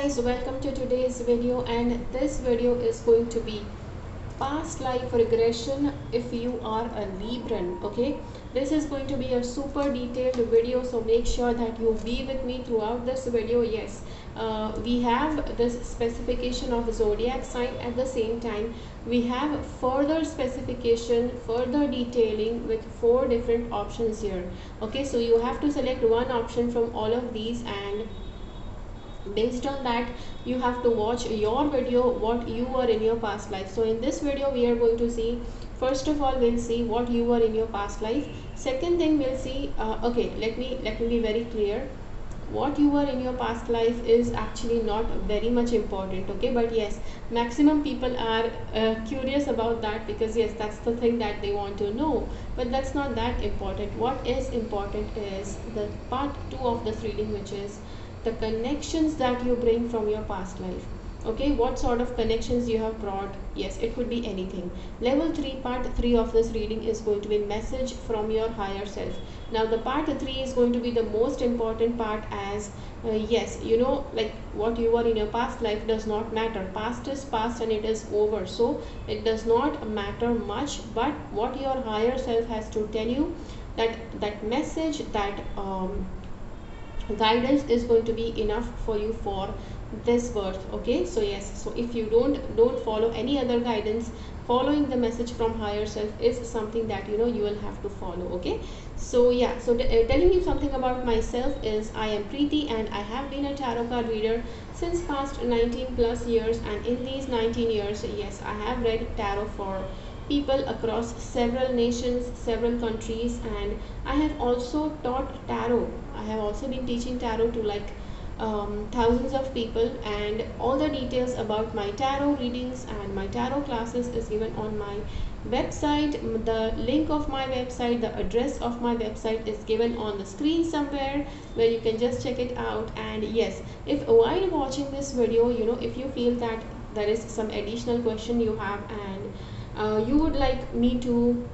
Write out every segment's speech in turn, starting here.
guys, welcome to today's video, and this video is going to be past life regression if you are a Libran. Okay, this is going to be a super detailed video, so make sure that you be with me throughout this video. Yes, we have this specification of zodiac sign. At the same time, we have further specification, further detailing with 4 different options here. Okay, so you have to select one option from all of these, and based on that you have to watch your video what you were in your past life. So in this video we are going to see, first of all we'll see what you were in your past life. Second thing we'll see, okay, let me be very clear. What you were in your past life is actually not very much important, okay, but yes, maximum people are curious about that, because yes, that's the thing that they want to know, but that's not that important. What is important is the part 2 of this reading, which is the connections that you bring from your past life. Okay, what sort of connections you have brought. Yes, it could be anything. Level 3, part 3 of this reading is going to be message from your higher self. Now the part 3 is going to be the most important part, as yes, you know, like what you were in your past life does not matter. Past is past and it is over, so it does not matter much. But what your higher self has to tell you, that message, that guidance is going to be enough for you for this birth. Okay, so yes, so if you don't follow any other guidance, following the message from higher self is something that you know you will have to follow. Okay, so yeah, so telling you something about myself is I am Preeti, and I have been a tarot card reader since past 19 plus years, and in these 19 years, yes, I have read tarot for people across several nations, several countries, and I have also taught tarot. I have also been teaching tarot to like thousands of people, and all the details about my tarot readings and my tarot classes is given on my website. The link of my website, the address of my website is given on the screen somewhere, where you can just check it out. And yes, if while watching this video, you know, if you feel that there is some additional question you have, and you would like me to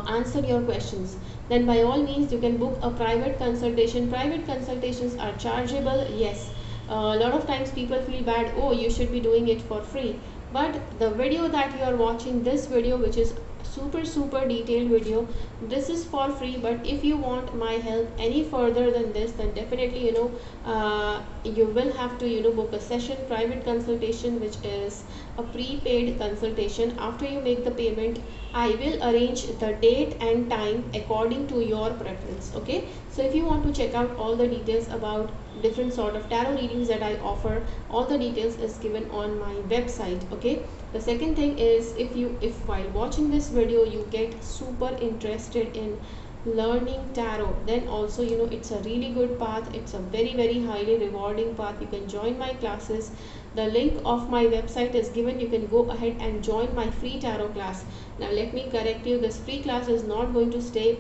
answer your questions, then by all means you can book a private consultation. Private consultations are chargeable. Yes, a lot of times people feel bad, oh, you should be doing it for free, but the video that you are watching, this video, which is super detailed video, this is for free. But if you want my help any further than this, then definitely, you know, you will have to, you know, book a session, private consultation, which is a prepaid consultation. After you make the payment, I will arrange the date and time according to your preference. Okay, so if you want to check out all the details about different sort of tarot readings that I offer, all the details is given on my website. Okay, the second thing is, if while watching this video you get super interested in learning tarot, then also, you know, it's a really good path. It's a very highly rewarding path. You can join my classes. The link of my website is given. You can go ahead and join my free tarot class. Now let me correct you, this free class is not going to stay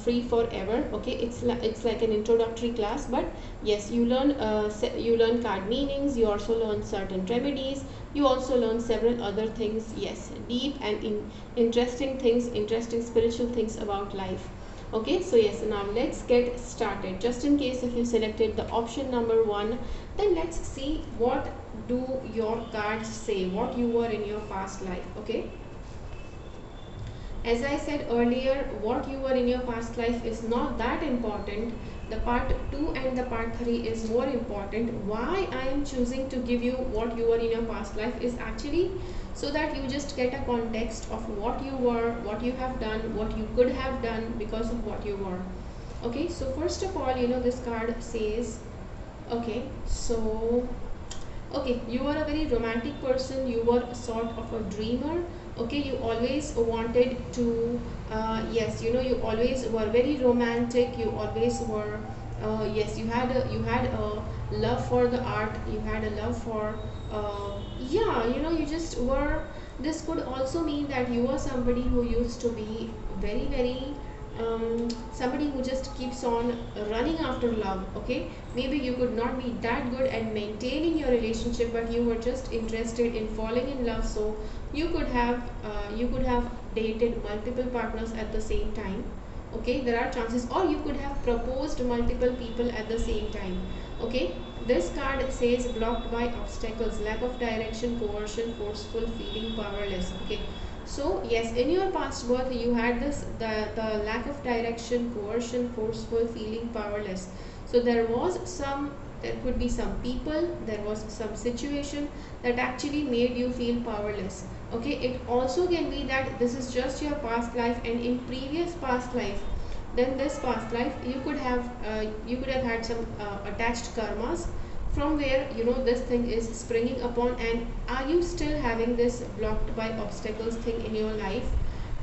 free forever. Okay, it's like an introductory class, but yes, you learn card meanings, you also learn certain remedies, you also learn several other things. Yes, deep and interesting things, interesting spiritual things about life. Okay, so yes, now let's get started. Just in case if you selected the option number 1, then let's see what do your cards say, what you were in your past life. Okay, as I said earlier, what you were in your past life is not that important. The part 2 and the part 3 is more important. Why I am choosing to give you what you were in your past life is actually so that you just get a context of what you were, what you have done, what you could have done because of what you were. Okay, so first of all, you know, this card says, okay, so okay, you were a very romantic person, you were a sort of a dreamer. Okay, you always wanted to yes, you know, you always were very romantic. You always were yes, you had a love for the art, you had a love for yeah, you know, you just were. This could also mean that you were somebody who used to be very somebody who just keeps on running after love. Okay, maybe you could not be that good at maintaining your relationship, but you were just interested in falling in love, so you could have dated multiple partners at the same time. Okay, there are chances, or you could have proposed multiple people at the same time. Okay, This card says blocked by obstacles, lack of direction, coercion, forceful, feeling powerless. Okay, so yes, in your past birth you had this the lack of direction, coercion, forceful, feeling powerless. So there could be some people, there was some situation that actually made you feel powerless. Okay, it also can be that this is just your past life, and in previous past life, then this past life you could have had some attached karmas from where this thing is springing upon. And are you still having this blocked by obstacles thing in your life,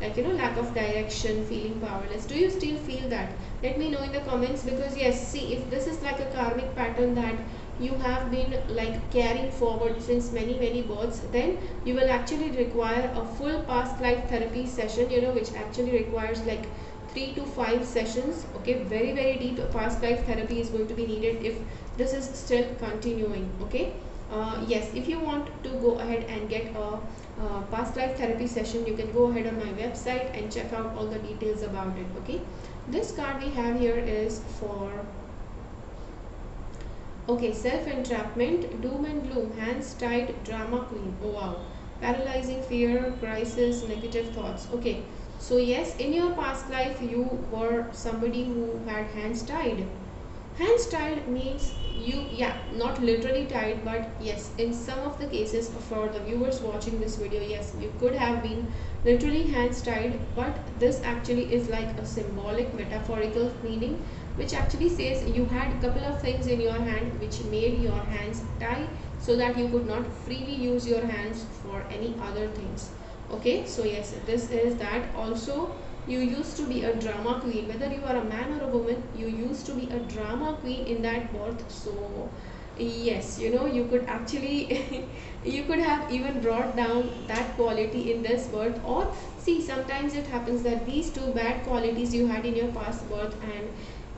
like lack of direction, feeling powerless? Do you still feel that? Let me know in the comments, because yes, see, if this is like a karmic pattern that you have been like carrying forward since many births, then you will actually require a full past life therapy session, which actually requires like 3 to 5 sessions. Okay, very deep past life therapy is going to be needed if this is still continuing. Okay, yes, if you want to go ahead and get a past life therapy session, you can go ahead on my website and check out all the details about it. Okay, this card we have here is for self entrapment, doom and gloom, hands tied, drama queen. Oh wow, paralyzing fear, crisis, negative thoughts. Okay, so yes, in your past life you were somebody who had hands tied. Hands tied means not literally tied, but yes, in some of the cases, for the viewers watching this video, yes, you could have been literally hands tied, but this actually is like a symbolic, metaphorical meaning, which actually says you had a couple of things in your hand which made your hands tie, so that you could not freely use your hands for any other things. Okay, so yes, this is that. Also, you used to be a drama queen, whether you are a man or a woman, you used to be a drama queen in that birth. So yes, you could actually you could have even brought down that quality in this birth. Or see, sometimes it happens that these two bad qualities you had in your past birth, and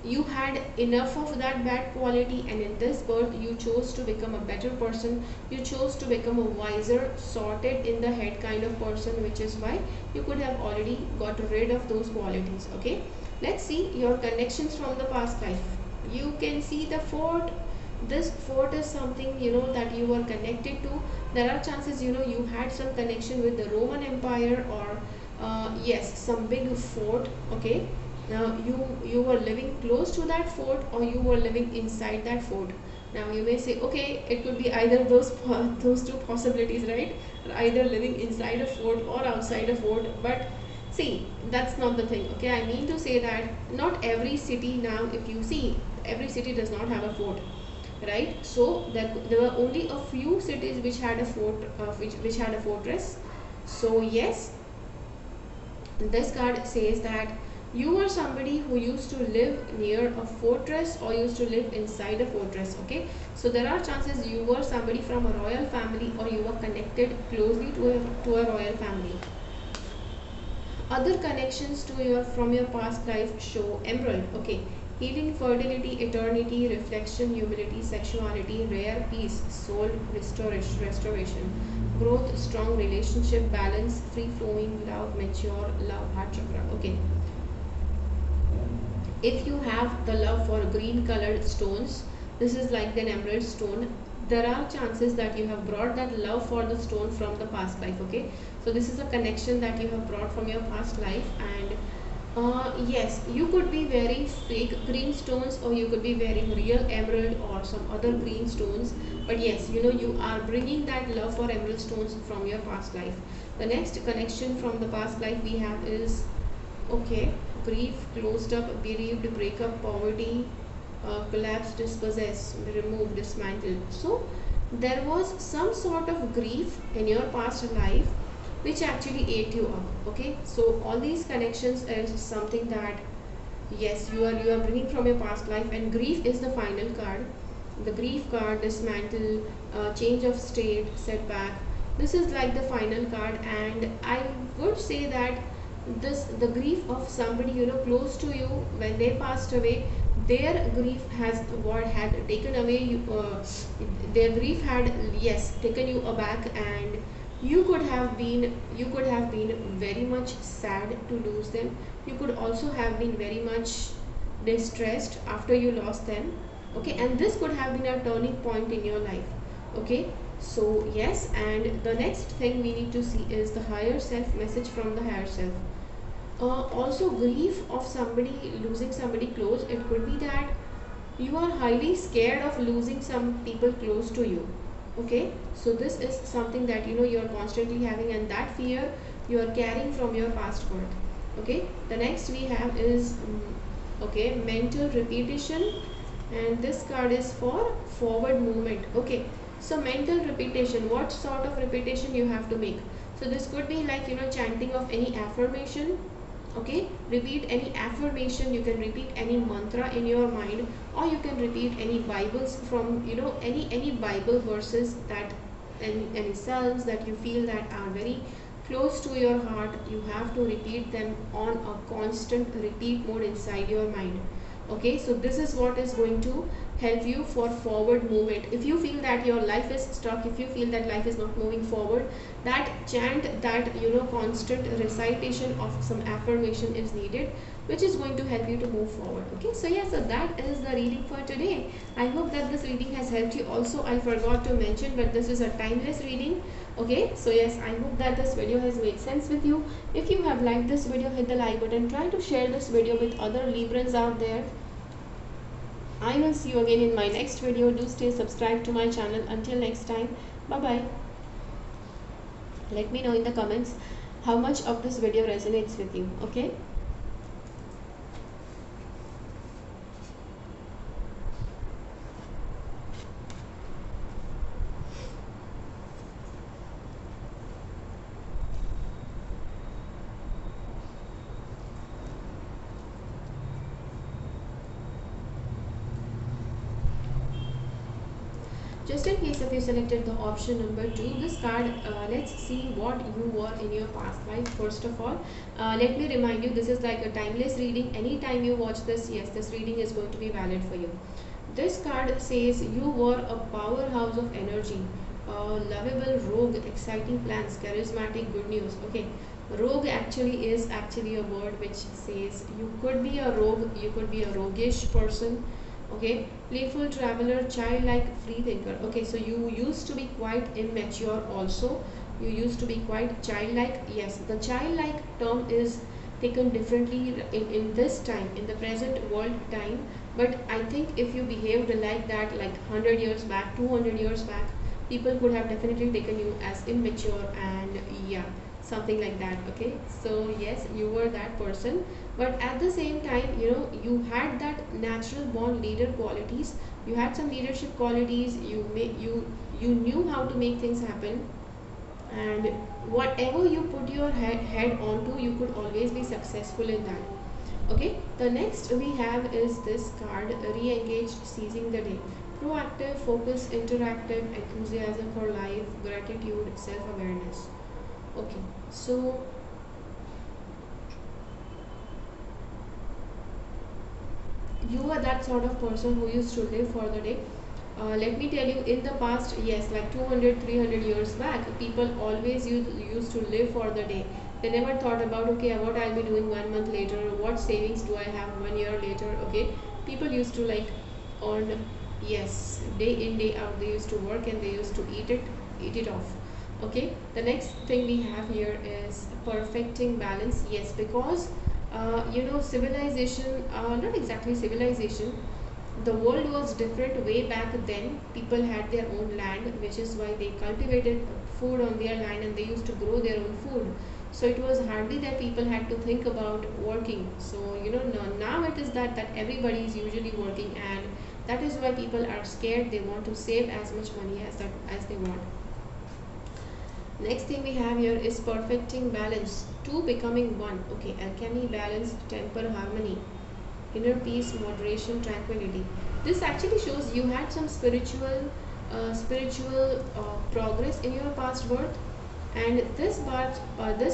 you had enough of that bad quality, and in this birth you chose to become a better person, you chose to become a wiser, sorted in the head kind of person, which is why you could have already got rid of those qualities. Okay, let's see your connections from the past life. You can see the fort. This fort is something that you were connected to. There are chances you had some connection with the Roman Empire, or yes, some big fort. Okay, now you were living close to that fort, or you were living inside that fort. Now you may say, okay, it could be either those two possibilities, right? Either living inside a fort or outside a fort. But see, that's not the thing. Okay, I mean to say that not every city, now if you see, every city does not have a fort, right? So there were only a few cities which had a fort, which had a fortress. So yes, this card says that you were somebody who used to live near a fortress, or used to live inside a fortress. Okay, so there are chances you were somebody from a royal family, or you were connected closely to a royal family. Other connections from your past life show emerald. Okay, healing, fertility, eternity, reflection, humility, sexuality, rare peace, soul restoration, growth, strong relationship, balance, free flowing love, mature love, heart chakra. Okay, if you have the love for green colored stones, this is like an emerald stone, there are chances that you have brought that love for the stone from the past life. Okay, so this is a connection that you have brought from your past life. And yes, you could be very fake green stones, or you could be wearing real emerald or some other green stones, but yes, you are bringing that love for emerald stones from your past life. The next connection from the past life we have is, okay, grief, closed up, bereaved, breakup, poverty, collapse, dispossess, remove, dismantle. So there was some sort of grief in your past life which actually ate you up. Okay, so all these connections is something that yes, you are bringing from your past life. And grief is the final card, the grief card, dismantle, change of state, setback. This is like the final card, and I would say that the grief of somebody close to you, when they passed away, their grief had taken away you, their grief had, yes, taken you aback, and you could have been very much sad to lose them. You could also have been very much distressed after you lost them. okay, and this could have been a turning point in your life. Okay, so yes, and the next thing we need to see is the higher self, message from the higher self. Also, grief of somebody, losing somebody close. It could be that you are highly scared of losing some people close to you. Okay, so this is something that you are constantly having, and that fear you are carrying from your past birth. Okay, the next we have is okay, mental repetition, and this card is for forward movement. Okay, so mental repetition, what sort of repetition you have to make? So this could be like chanting of any affirmation. Okay, repeat any affirmation, you can repeat any mantra in your mind, or you can repeat any bibles from any bible verses that, any psalms that you feel that are very close to your heart. You have to repeat them on a constant repeat mode inside your mind. Okay, so this is what is going to help you for forward movement. If you feel that your life is stuck, if you feel that life is not moving forward, that chant, that constant recitation of some affirmation is needed, which is going to help you to move forward. Okay, so yeah, so that is the reading for today. I hope that this reading has helped you. Also, I forgot to mention, but this is a timeless reading. Okay, so yes, I hope that this video has made sense with you. If you have liked this video, hit the like button. Try to share this video with other Librans out there. I will see you again in my next video. Do stay subscribed to my channel. Until next time, bye bye. Let me know in the comments how much of this video resonates with you. Okay. Just in case if you selected the option number 2, this card, let's see what you were in your past life. First of all, let me remind you, this is like a timeless reading. Anytime you watch this, yes, this reading is going to be valid for you. This card says you were a powerhouse of energy, lovable, rogue, exciting plans, charismatic, good news. Okay, rogue actually is actually a word which says you could be a rogue, you could be a roguish person. Okay, playful traveler, childlike, free thinker. Okay, so you used to be quite immature also. You used to be quite childlike. Yes, the childlike term is taken differently in this time, in the present world time. But I think if you behaved like that, like 100 years back, 200 years back, people could have definitely taken you as immature, and yeah, something like that. Okay, so yes, you were that person, but at the same time, you had that natural born leader qualities. You had some leadership qualities. You knew how to make things happen, and whatever you put your head onto, you could always be successful in that. Okay, the next we have is this card, re-engaged, seizing the day, proactive, focus, interactive, enthusiasm for life, gratitude, self-awareness. Okay, so you are that sort of person who used to live for the day. Let me tell you, in the past, yes, like 200, 300 years back, people always used to live for the day. They never thought about, okay, what I'll be doing 1 month later, what savings do I have 1 year later. Okay, people used to like earn, yes, day in, day out. They used to work and they used to eat it off. Okay, the next thing we have here is perfecting balance. Yes, because civilization, not exactly civilization, the world was different way back then. People had their own land, which is why they cultivated food on their land, and they used to grow their own food. So it was hardly that people had to think about working. So now it is that everybody is usually working, and that is why people are scared. They want to save as much money as they want. Next thing we have here is perfecting balance, two becoming one. Okay, alchemy, balance, temper, harmony, inner peace, moderation, tranquility. This actually shows you had some spiritual progress in your past birth, and this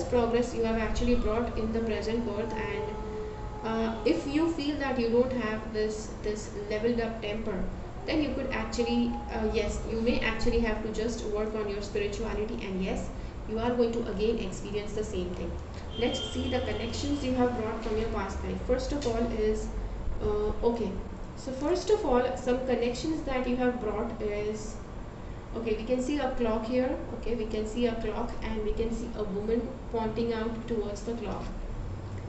progress you have actually brought in the present birth. And if you feel that you don't have this leveled up temper, then you could actually yes, you may actually have to just work on your spirituality, and yes, you are going to again experience the same thing. Let's see the connections you have brought from your past life. First of all is okay, So first of all, some connections that you have brought is, okay, we can see a clock here. Okay, we can see a clock and we can see a woman pointing out towards the clock.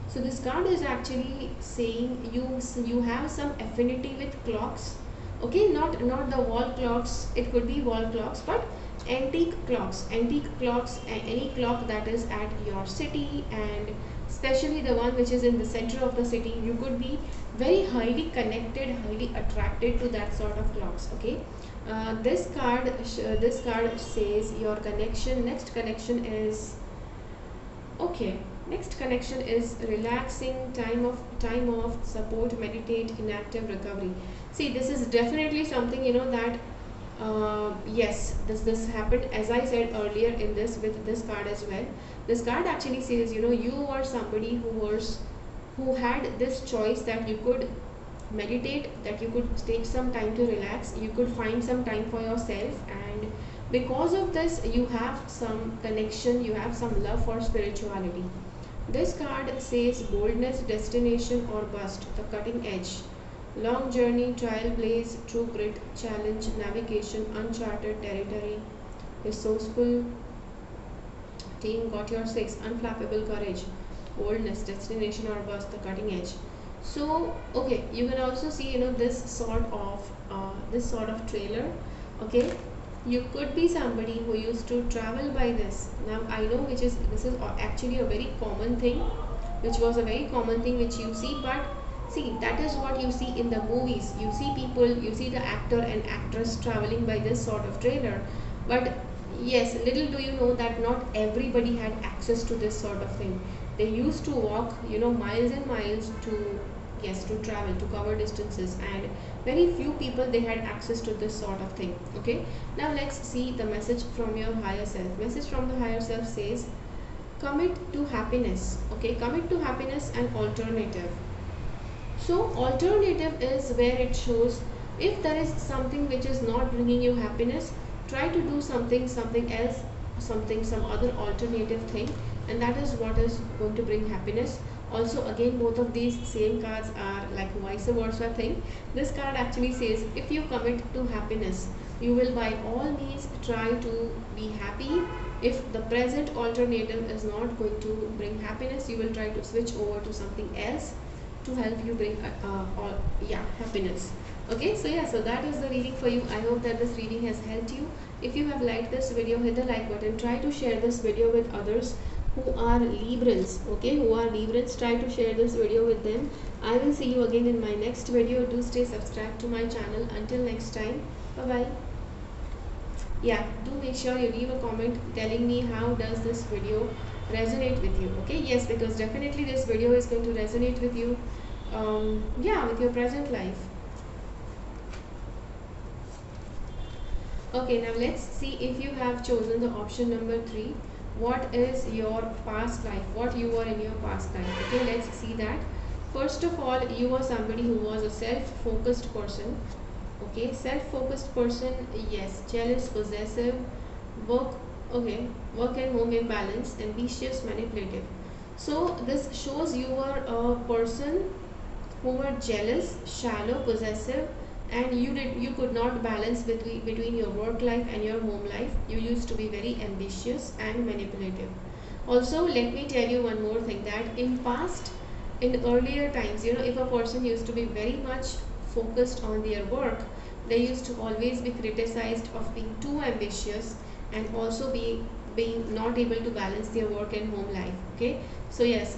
So this card is actually saying you have some affinity with clocks. Okay, not the wall clocks. It could be wall clocks, but antique clocks, any clock that is at your city, and especially the one which is in the center of the city. You could be very highly connected, highly attracted to that sort of clocks. Okay, this card says your connection. Next connection is, okay, next connection is relaxing, time off, support, meditate, inactive, recovery. See, this is definitely something, that yes, this happened, as I said earlier, in this with this card as well. This card actually says, you are somebody who had this choice that you could meditate, that you could take some time to relax, you could find some time for yourself, and because of this you have some connection, you have some love for spirituality. This card says boldness, destination or bust, the cutting edge, long journey, trailblaze, true grit, challenge, navigation, uncharted territory, resourceful team, got your six, unflappable courage, boldness, destination or bust, the cutting edge. So okay, you can also see, this sort of trailer. Okay, you could be somebody who used to travel by this. Now I know this is actually a very common thing, which was a very common thing which you see, but see, that is what you see in the movies. You see people, you see the actor and actress traveling by this sort of trailer, but yes, little do you know that not everybody had access to this sort of thing. They used to walk, miles and miles to, yes, to travel, to cover distances, and very few people they had access to this sort of thing. Okay, now let's see the message from your higher self. Message from the higher self says commit to happiness. Okay, commit to happiness and alternative. So alternative is where it shows if there is something which is not bringing you happiness, try to do something else, some other alternative thing, and that is what is going to bring happiness. Also, again, both of these same cards are like vice versa thing. This card actually says if you commit to happiness, you will by all means try to be happy. If the present alternative is not going to bring happiness, you will try to switch over to something else to help you bring happiness. Okay, so yeah, so that is the reading for you. I hope that this reading has helped you. If you have liked this video, hit the like button. Try to share this video with others who are Librans. Okay, who are Librans, try to share this video with them. I will see you again in my next video. Do stay subscribed to my channel. Until next time, bye bye. Yeah, do make sure you leave a comment telling me how does this video resonate with you. Okay, yes, because definitely this video is going to resonate with you, with your present life. Okay, now let's see if you have chosen the option number 3. What is your past life? What you were in your past life? Okay, let's see that. First of all, you were somebody who was a self-focused person. Okay, self-focused person, yes, jealous, possessive, work and home imbalance, ambitious, manipulative. So this shows you were a person who were jealous, shallow, possessive, and you could not balance between your work life and your home life. You used to be very ambitious and manipulative. Also, let me tell you one more thing, that in earlier times, if a person used to be very much focused on their work, they used to always be criticized of being too ambitious and also being not able to balance their work and home life. Okay, so yes,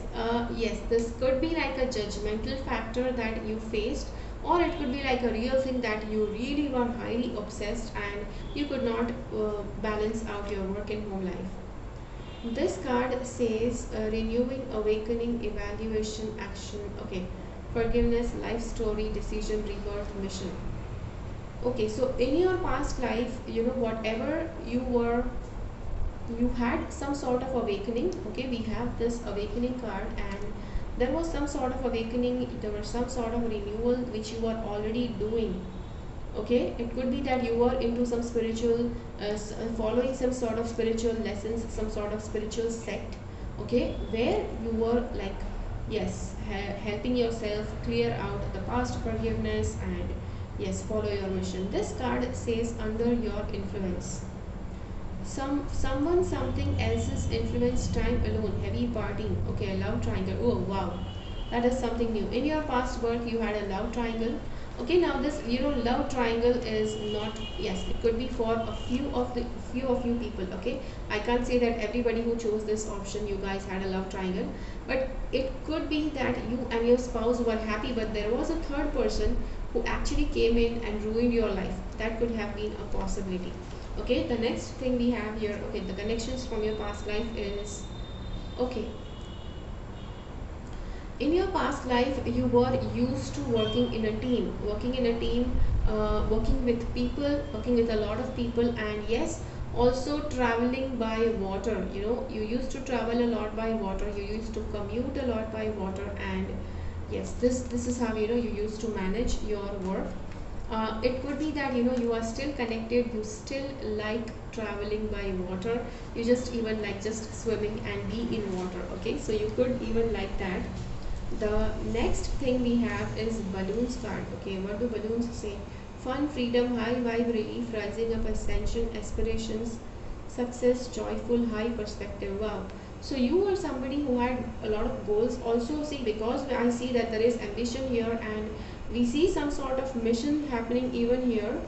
this could be like a judgmental factor that you faced, or it could be like a real thing that you really were highly obsessed and you could not balance out your work and home life. This card says renewing, awakening, evaluation, action. Okay, forgiveness, life story, decision, rebirth, mission. Okay, so in your past life, whatever you were, you had some sort of awakening. Okay, we have this awakening card, and there was some sort of awakening, there was some sort of renewal which you were already doing. Okay, it could be that you were into some spiritual following some sort of spiritual lessons, some sort of spiritual sect. Okay, where you were like yes, helping yourself clear out the past forgiveness, and yes, follow your mission. This card says under your influence. Someone something else's influence, time alone, heavy partying. Okay, a love triangle. Oh wow, that is something new. In your past birth you had a love triangle. Okay, now this, love triangle is not, yes, it could be for a few of you people. Okay, I can't say that everybody who chose this option you guys had a love triangle, but it could be that you and your spouse were happy, but there was a third person who actually came in and ruined your life. That could have been a possibility. Okay, the next thing we have here, okay, the connections from your past life is, okay, in your past life you were used to working in a team, working with people, working with a lot of people, and yes, also traveling by water. You used to travel a lot by water, you used to commute a lot by water, and yes, this is how you used to manage your work. It could be that you are still connected, you still like traveling by water, you just even like just swimming and be in water. Okay, so you could even like that. The next thing we have is balloons card. Okay, what do balloons say? Fun, freedom, high vibe, relief, rising up, ascension, aspirations, success, joyful, high perspective. Wow. So you were somebody who had a lot of goals. Also, see, because I see that there is ambition here, and we see some sort of mission happening even here.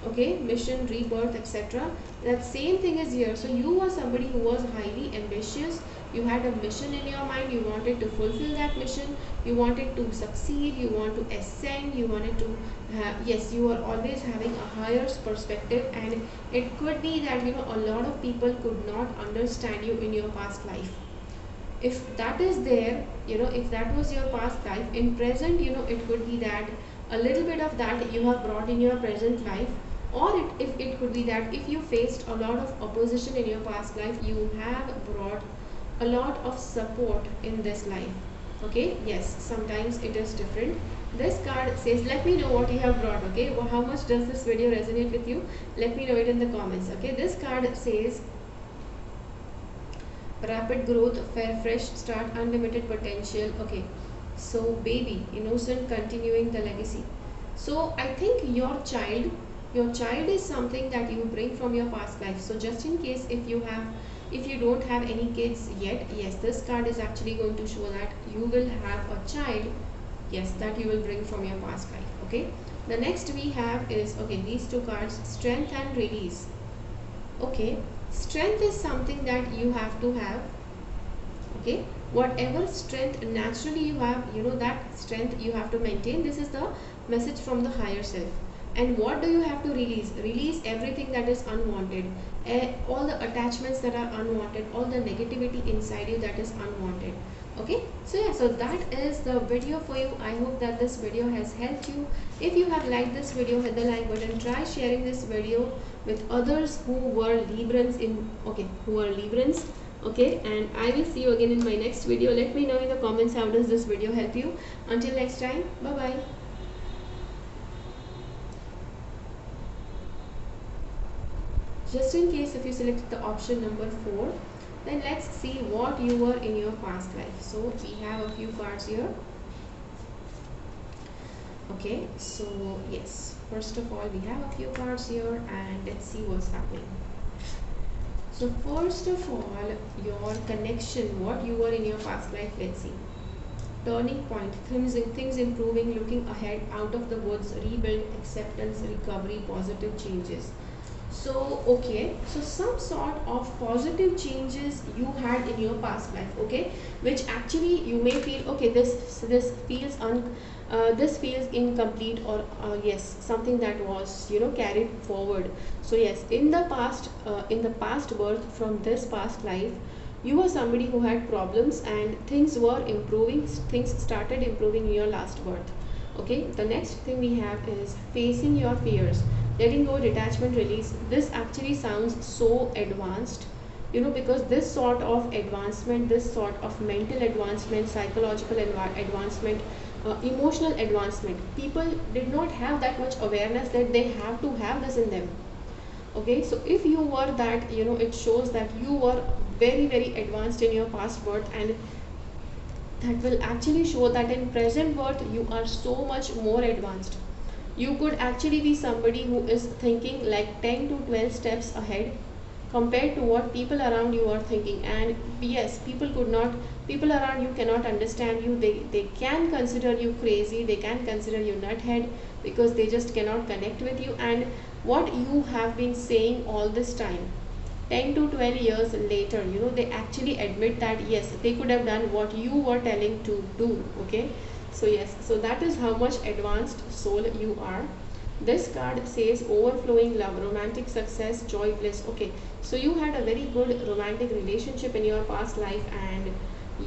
Okay, mission, rebirth, etc. That same thing is here. So you were somebody who was highly ambitious, you had a mission in your mind, you wanted to fulfill that mission, you wanted to succeed, you want to ascend, you wanted to yes, you are always having a higher perspective. And it could be that a lot of people could not understand you in your past life. If that is there, if that was your past life, in present, it could be that a little bit of that you have brought in your present life. Or if it could be that if you faced a lot of opposition in your past life, you have brought a lot of support in this life. Okay, yes, sometimes it is different. This card says, let me know what you have brought. Okay, well, how much does this video resonate with you? Let me know it in the comments. Okay, this card says rapid growth, fair, fresh start, unlimited potential. Okay, so baby, innocent, continuing the legacy. So I think your child is something that you bring from your past life. So just in case if you don't have any kids yet, yes, this card is actually going to show that you will have a child, yes, that you will bring from your past life. Okay, the next we have is, okay, these two cards, strength and release. Okay, strength is something that you have to have. Okay, whatever strength naturally you have, that strength you have to maintain. This is the message from the higher self. And what do you have to release everything that is unwanted, all the attachments that are unwanted, all the negativity inside you that is unwanted. Okay, so yeah, so that is the video for you. I hope that this video has helped you. If you have liked this video, hit the like button, try sharing this video with others who were Librans okay, and I will see you again in my next video. Let me know in the comments how does this video help you. Until next time, bye bye. Just in case if you select the option number 4, then let's see what you were in your past life. So we have a few cards here. Okay, so yes, first of all we have a few cards here, and let's see what's happening. So first of all, your connection, what you were in your past life. Let's see. Turning point, things improving, looking ahead, out of the woods, rebuild, acceptance, recovery, positive changes. So okay, so some sort of positive changes you had in your past life. Okay, which actually you may feel, okay, this feels incomplete, or yes, something that was carried forward. So yes, in the past birth, from this past life, you were somebody who had problems and things were improving, things started improving in your last birth. Okay, the next thing we have is facing your fears, letting go, detachment, release. This actually sounds so advanced, because this sort of advancement, this sort of mental advancement, psychological advancement, emotional advancement, people did not have that much awareness that they have to have this in them. Okay, so if you were that, it shows that you were very, very advanced in your past birth, and that will actually show that in present birth you are so much more advanced. You could actually be somebody who is thinking like 10 to 12 steps ahead compared to what people around you are thinking. And yes, people around you cannot understand you. They can consider you crazy, they can consider you nuthead, because they just cannot connect with you and what you have been saying all this time. 10 to 12 years later, they actually admit that yes, they could have done what you were telling to do. Okay, so yes, so that is how much advanced soul you are. This card says overflowing love, romantic success, joy, bliss. Okay, so you had a very good romantic relationship in your past life, and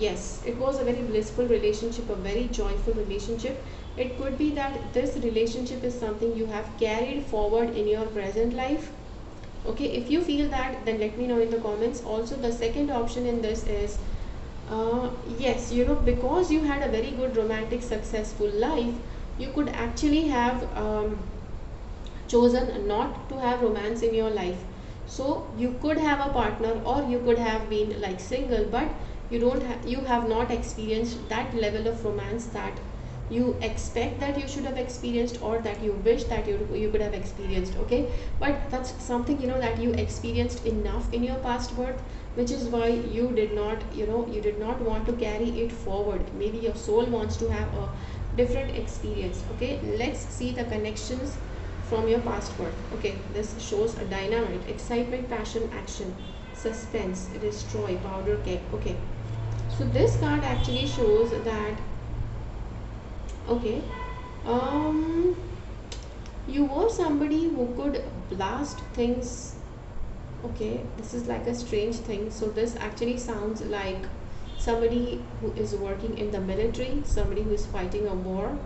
yes, it was a very blissful relationship, a very joyful relationship. It could be that this relationship is something you have carried forward in your present life. Okay, if you feel that, then let me know in the comments. Also, the second option in this is yes, because you had a very good romantic successful life, you could actually have chosen not to have romance in your life. So you could have a partner, or you could have been like single, but you have not experienced that level of romance that you expect that you should have experienced, or that you wish that you could have experienced. Okay, but that's something that you experienced enough in your past birth, which is why you did not want to carry it forward. Maybe your soul wants to have a different experience. Okay, let's see the connections from your past birth. Okay, this shows a dynamite, excitement, passion, action, suspense, destroy, powder keg. Okay, so this card actually shows that okay, you were somebody who could blast things. Okay, this is like a strange thing. So this actually sounds like somebody who is working in the military, somebody who is fighting a war.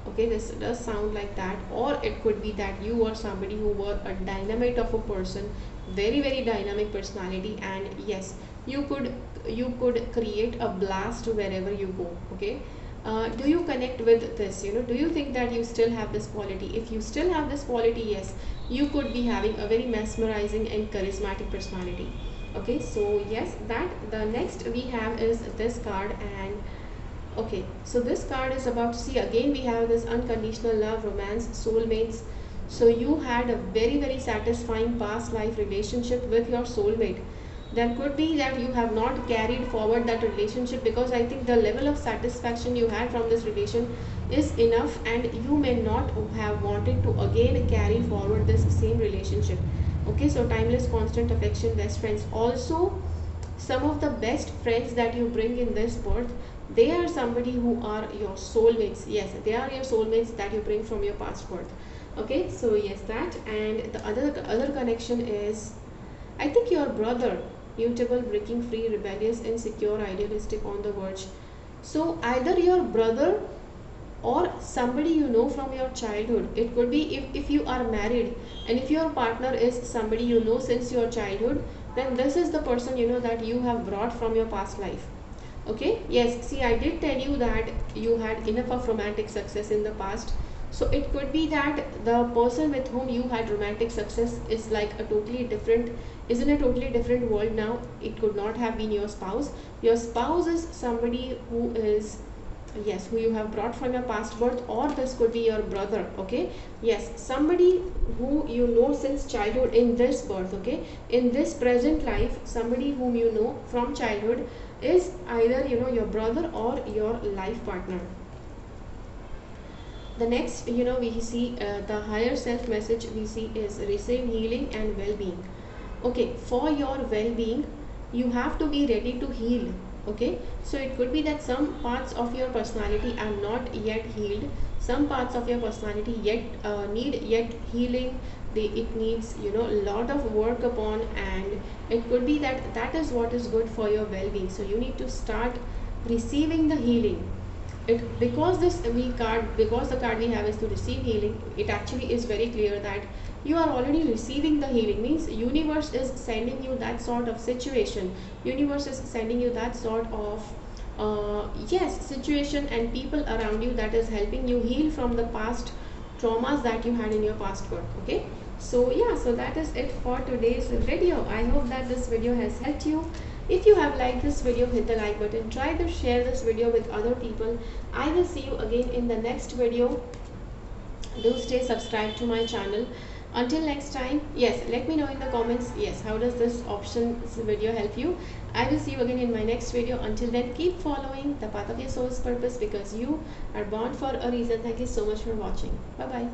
Okay, this does sound like that. Or it could be that you were somebody who were a dynamite of a person, very very dynamic personality, and yes, you could create a blast wherever you go. Okay, do you connect with this? Do you think that you still have this quality? If you still have this quality, yes, you could be having a very mesmerizing and charismatic personality. Okay, so yes, that the next we have is this card. And okay, so this card is about, see, again we have this unconditional love, romance, soulmates. So you had a very very satisfying past life relationship with your soulmate. There could be that you have not carried forward that relationship, because I think the level of satisfaction you had from this relation is enough, and you may not have wanted to again carry forward this same relationship. Okay, so timeless constant affection, best friends. Also, some of the best friends that you bring in this birth, they are somebody who are your soulmates. Yes, they are your soulmates that you bring from your past birth. Okay, so yes, that. And the other connection is, I think, your brother. Mutable, breaking free, rebellious, insecure, idealistic, on the verge. So either your brother or somebody from your childhood. It could be, if you are married and if your partner is somebody since your childhood, then this is the person that you have brought from your past life. Okay, yes, see, I did tell you that you had enough of romantic success in the past. So it could be that the person with whom you had romantic success is like is in a totally different world now. It could not have been your spouse. Your spouse is somebody who is, yes, who you have brought from your past birth, or this could be your brother. Okay, yes, somebody who since childhood in this birth. Okay, in this present life, somebody whom from childhood is either your brother or your life partner. The next we see the higher self message we see is receive healing and well-being. Okay, for your well-being, you have to be ready to heal. Okay, so it could be that some parts of your personality are not yet healed, some parts of your personality need healing. It needs a lot of work upon, and it could be that is what is good for your well-being. So you need to start receiving the healing. Because the card we have is to receive healing, it actually is very clear that you are already receiving the healing. Means universe is sending you that sort of situation, universe is sending you that sort of yes, situation and people around you that is helping you heal from the past traumas that you had in your past birth. Okay, So yeah, so that is it for today's video. I hope that this video has helped you. If you have liked this video, hit the like button. Try to share this video with other people. I will see you again in the next video. Do stay subscribed to my channel. Until next time, yes, let me know in the comments, yes, how does this options video help you. I will see you again in my next video. Until then, keep following the path of your soul's purpose, because you are born for a reason. Thank you so much for watching. Bye bye.